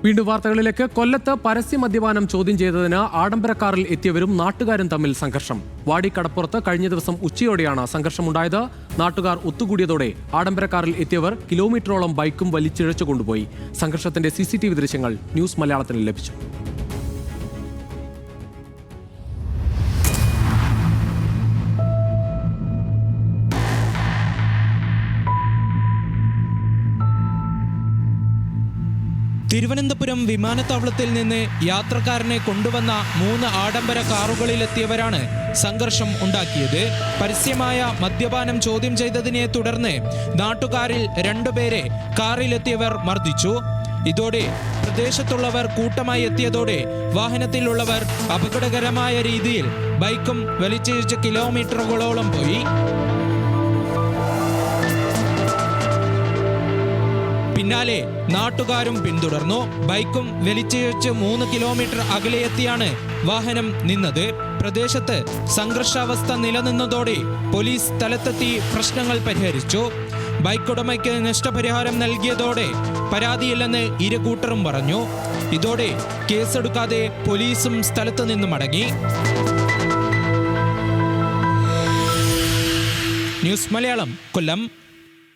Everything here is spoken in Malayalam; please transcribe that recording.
വീണ്ടും വാർത്തകളിലേക്ക്. കൊല്ലത്ത് പരസ്യ മദ്യപാനം ചോദ്യം ചെയ്തതിന് ആഡംബര കാറിൽ എത്തിയവരും നാട്ടുകാരും തമ്മിൽ സംഘർഷം. വാടി കടപ്പുറത്ത് കഴിഞ്ഞ ദിവസം ഉച്ചയോടെയാണ് സംഘർഷമുണ്ടായത്. നാട്ടുകാർ ഒത്തുകൂടിയതോടെ ആഡംബര കാറിൽ എത്തിയവർ കിലോമീറ്ററോളം ബൈക്കും വലിച്ചിഴച്ചു കൊണ്ടുപോയി. സംഘർഷത്തിന്റെ CCTV ദൃശ്യങ്ങൾ ന്യൂസ് മലയാളത്തിന് ലഭിച്ചു. തിരുവനന്തപുരം വിമാനത്താവളത്തിൽ നിന്ന് യാത്രക്കാരനെ കൊണ്ടുവന്ന 3 ആഡംബര കാറുകളിലെത്തിയവരാണ് സംഘർഷം ഉണ്ടാക്കിയത്. പരസ്യമായ മദ്യപാനം ചോദ്യം ചെയ്തതിനെ തുടർന്ന് നാട്ടുകാരിൽ 2 പേരെ കാറിലെത്തിയവർ മർദ്ദിച്ചു. ഇതോടെ പ്രദേശത്തുള്ളവർ കൂട്ടമായി എത്തിയതോടെ വാഹനത്തിലുള്ളവർ അപകടകരമായ രീതിയിൽ ബൈക്കും വലിച്ചിഴച്ച് കിലോമീറ്ററുകളോളം പോയി. പിന്നാലെ നാട്ടുകാരും പിന്തുടർന്നു. ബൈക്കും വലിച്ചിഴച്ച് 3 കിലോമീറ്റർ അകലെയെത്തിയാണ് വാഹനം നിന്നത്. പ്രദേശത്ത് സംഘർഷാവസ്ഥ നിലനിന്നതോടെ പോലീസ് സ്ഥലത്തെത്തി പ്രശ്നങ്ങൾ പരിഹരിച്ചു. ബൈക്ക് ഉടമയ്ക്ക് നഷ്ടപരിഹാരം നൽകിയതോടെ പരാതിയില്ലെന്ന് ഇരു കൂട്ടരും പറഞ്ഞു. ഇതോടെ കേസെടുക്കാതെ പോലീസും സ്ഥലത്ത് നിന്ന് മടങ്ങി. ന്യൂസ് മലയാളം, കൊല്ലം.